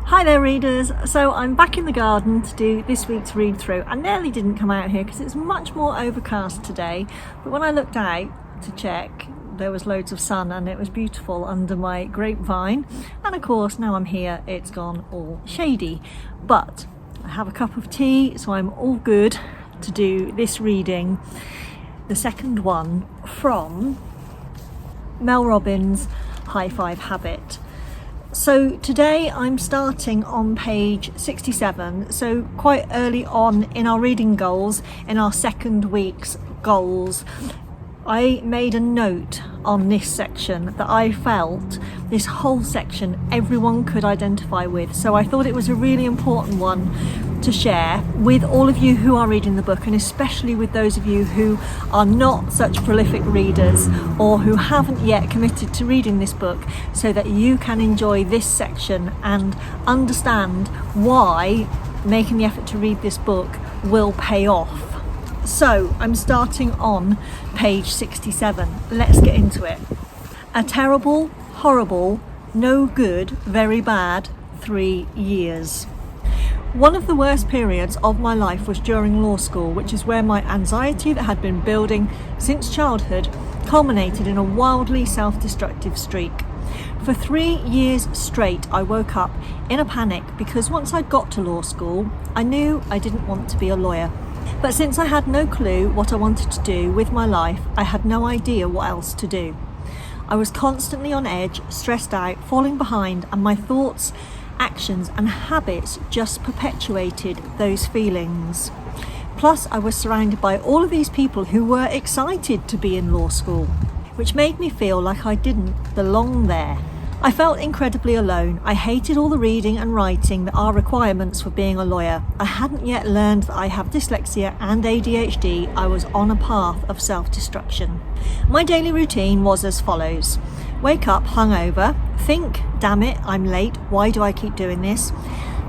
Hi there readers, so I'm back in the garden to do this week's read through. I nearly didn't come out here because it's much more overcast today, but when I looked out to check there was loads of sun and it was beautiful under my grapevine, and of course now I'm here it's gone all shady. But I have a cup of tea, so I'm all good to do this reading, the second one from Mel Robbins' High Five Habit. So today I'm starting on page 67, so quite early on in our reading goals, in our second week's goals. I made a note on this section that I felt this whole section everyone could identify with, so I thought it was a really important one to share with all of you who are reading the book, and especially with those of you who are not such prolific readers or who haven't yet committed to reading this book, so that you can enjoy this section and understand why making the effort to read this book will pay off. So I'm starting on page 67. Let's get into it. A terrible, horrible, no good, very bad 3 years. One of the worst periods of my life was during law school, which is where my anxiety that had been building since childhood culminated in a wildly self-destructive streak. For 3 years straight, I woke up in a panic because once I'd got to law school, I knew I didn't want to be a lawyer. But since I had no clue what I wanted to do with my life, I had no idea what else to do. I was constantly on edge, stressed out, falling behind, and my thoughts, actions and habits just perpetuated those feelings. Plus, I was surrounded by all of these people who were excited to be in law school, which made me feel like I didn't belong there. I felt incredibly alone. I hated all the reading and writing that are requirements for being a lawyer. I hadn't yet learned that I have dyslexia and ADHD. I was on a path of self-destruction. My daily routine was as follows. Wake up hungover, think, damn it, I'm late, why do I keep doing this?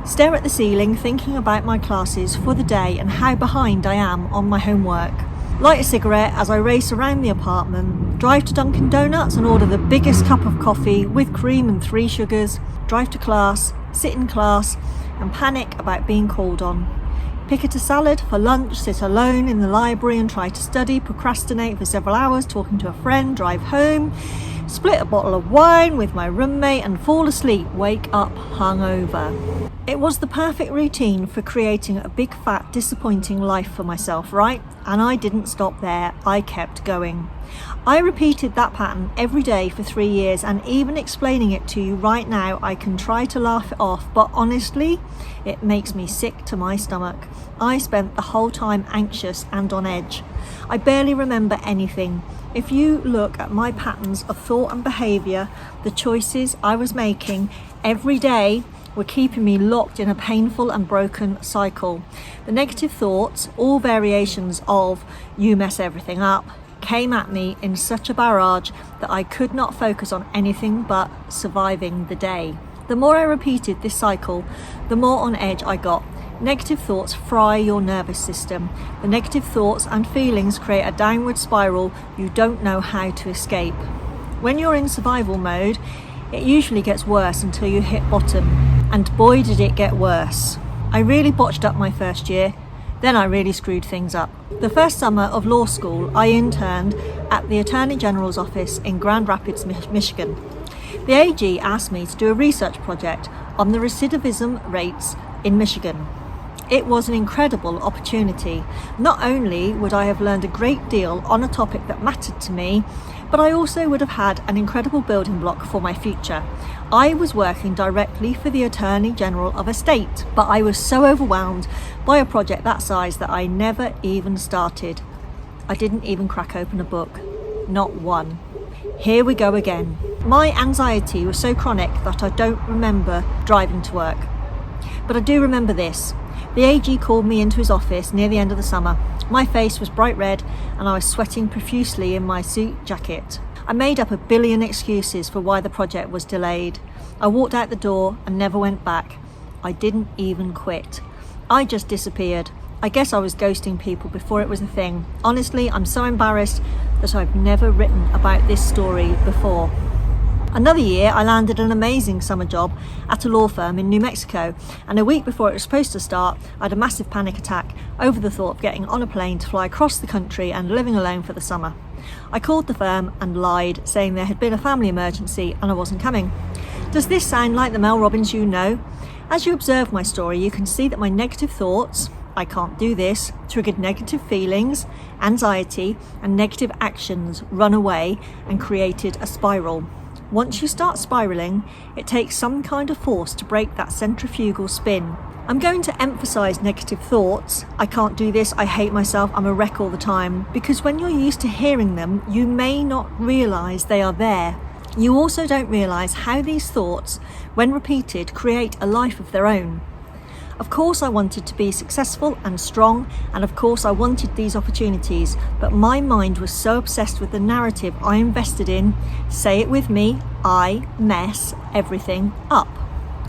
Stare at the ceiling, thinking about my classes for the day and how behind I am on my homework. Light a cigarette as I race around the apartment, drive to Dunkin' Donuts and order the biggest cup of coffee with cream and 3 sugars, drive to class, sit in class and panic about being called on. Pick at a salad for lunch, sit alone in the library and try to study, procrastinate for several hours talking to a friend, drive home, split a bottle of wine with my roommate and fall asleep, wake up hungover. It was the perfect routine for creating a big fat disappointing life for myself, right? And I didn't stop there, I kept going. I repeated that pattern every day for 3 years, and even explaining it to you right now, I can try to laugh it off, but honestly, it makes me sick to my stomach. I spent the whole time anxious and on edge. I barely remember anything. If you look at my patterns of thought and behaviour, the choices I was making every day were keeping me locked in a painful and broken cycle. The negative thoughts, all variations of "you mess everything up," came at me in such a barrage that I could not focus on anything but surviving the day. The more I repeated this cycle, the more on edge I got. Negative thoughts fry your nervous system. The negative thoughts and feelings create a downward spiral you don't know how to escape. When you're in survival mode, it usually gets worse until you hit bottom. And boy did it get worse. I really botched up my first year, then I really screwed things up. The first summer of law school, I interned at the Attorney General's office in Grand Rapids, Michigan. The AG asked me to do a research project on the recidivism rates in Michigan. It was an incredible opportunity. Not only would I have learned a great deal on a topic that mattered to me, but I also would have had an incredible building block for my future. I was working directly for the Attorney General of a state, but I was so overwhelmed by a project that size that I never even started. I didn't even crack open a book. Not one. Here we go again. My anxiety was so chronic that I don't remember driving to work. But I do remember this. The AG called me into his office near the end of the summer. My face was bright red and I was sweating profusely in my suit jacket. I made up a billion excuses for why the project was delayed. I walked out the door and never went back. I didn't even quit. I just disappeared. I guess I was ghosting people before it was a thing. Honestly, I'm so embarrassed that I've never written about this story before. Another year, I landed an amazing summer job at a law firm in New Mexico, and a week before it was supposed to start, I had a massive panic attack over the thought of getting on a plane to fly across the country and living alone for the summer. I called the firm and lied, saying there had been a family emergency and I wasn't coming. Does this sound like the Mel Robbins you know? As you observe my story, you can see that my negative thoughts, I can't do this, triggered negative feelings, anxiety, and negative actions run away and created a spiral. Once you start spiralling, it takes some kind of force to break that centrifugal spin. I'm going to emphasise negative thoughts. I can't do this, I hate myself, I'm a wreck all the time, because when you're used to hearing them, you may not realise they are there. You also don't realise how these thoughts, when repeated, create a life of their own. Of course I wanted to be successful and strong, and of course I wanted these opportunities, but my mind was so obsessed with the narrative I invested in, say it with me, I mess everything up.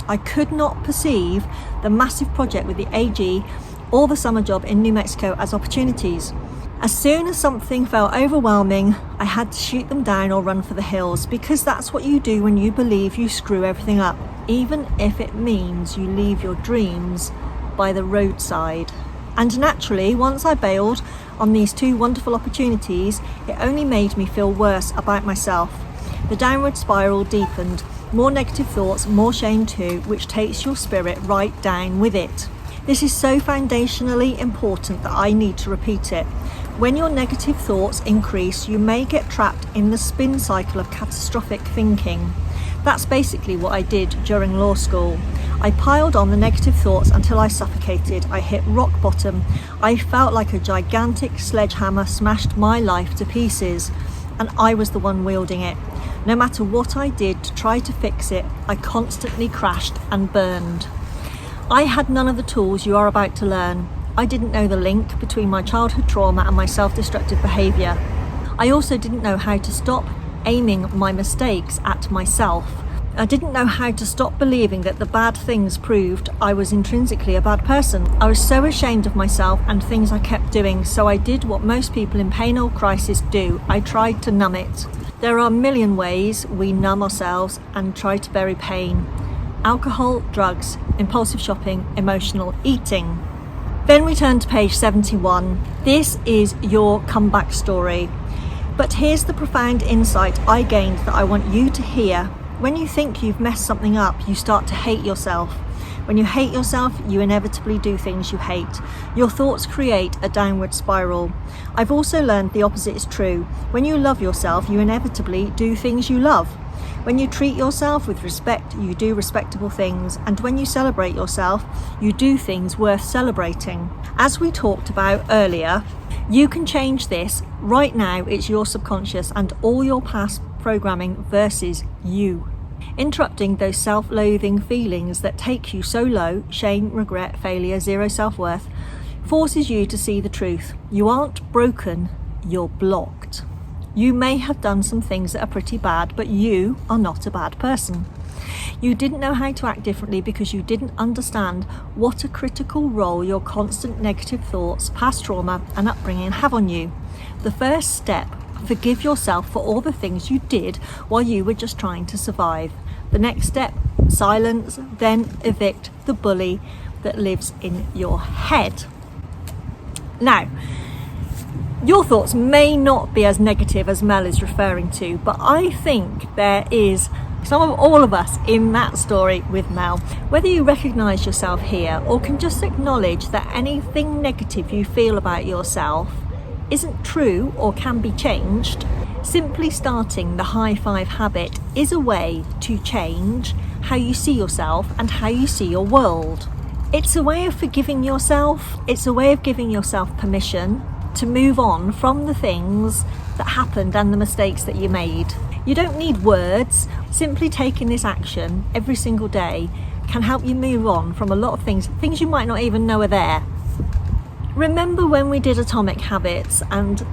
I could not perceive the massive project with the AG or the summer job in New Mexico as opportunities. As soon as something felt overwhelming, I had to shoot them down or run for the hills, because that's what you do when you believe you screw everything up, even if it means you leave your dreams by the roadside. And naturally, once I bailed on these two wonderful opportunities, it only made me feel worse about myself. The downward spiral deepened, more negative thoughts, more shame too, which takes your spirit right down with it. This is so foundationally important that I need to repeat it. When your negative thoughts increase, you may get trapped in the spin cycle of catastrophic thinking. That's basically what I did during law school. I piled on the negative thoughts until I suffocated. I hit rock bottom. I felt like a gigantic sledgehammer smashed my life to pieces, and I was the one wielding it. No matter what I did to try to fix it, I constantly crashed and burned. I had none of the tools you are about to learn. I didn't know the link between my childhood trauma and my self-destructive behaviour. I also didn't know how to stop aiming my mistakes at myself. I didn't know how to stop believing that the bad things proved I was intrinsically a bad person. I was so ashamed of myself and things I kept doing, so I did what most people in pain or crisis do. I tried to numb it. There are a million ways we numb ourselves and try to bury pain. Alcohol, drugs, impulsive shopping, emotional eating. Then we turn to page 71. This is your comeback story. But here's the profound insight I gained that I want you to hear. When you think you've messed something up, you start to hate yourself. When you hate yourself, you inevitably do things you hate. Your thoughts create a downward spiral. I've also learned the opposite is true. When you love yourself, you inevitably do things you love. When you treat yourself with respect, you do respectable things. And when you celebrate yourself, you do things worth celebrating. As we talked about earlier, you can change this. Right now, it's your subconscious and all your past programming versus you. Interrupting those self-loathing feelings that take you so low, shame, regret, failure, zero self-worth, forces you to see the truth. You aren't broken, you're blocked. You may have done some things that are pretty bad, but you are not a bad person. You didn't know how to act differently because you didn't understand what a critical role your constant negative thoughts, past trauma, and upbringing have on you. The first step: forgive yourself for all the things you did while you were just trying to survive. The next step: silence, then evict the bully that lives in your head. Now, your thoughts may not be as negative as Mel is referring to, but I think there is some of all of us in that story with Mel. Whether you recognise yourself here or can just acknowledge that anything negative you feel about yourself isn't true or can be changed, simply starting the high five habit is a way to change how you see yourself and how you see your world. It's a way of forgiving yourself. It's a way of giving yourself permission to move on from the things that happened and the mistakes that you made. You don't need words. Simply taking this action every single day can help you move on from a lot of things you might not even know are there. Remember when we did Atomic Habits, and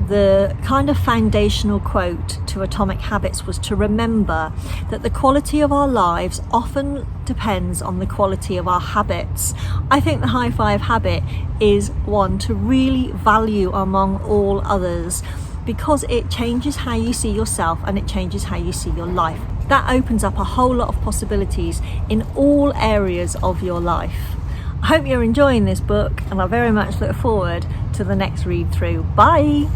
the kind of foundational quote to Atomic Habits was to remember that the quality of our lives often depends on the quality of our habits. I think the high five habit is one to really value among all others, because it changes how you see yourself and it changes how you see your life. that opens up a whole lot of possibilities in all areas of your life. I hope you're enjoying this book, and I very much look forward to the next read through. Bye!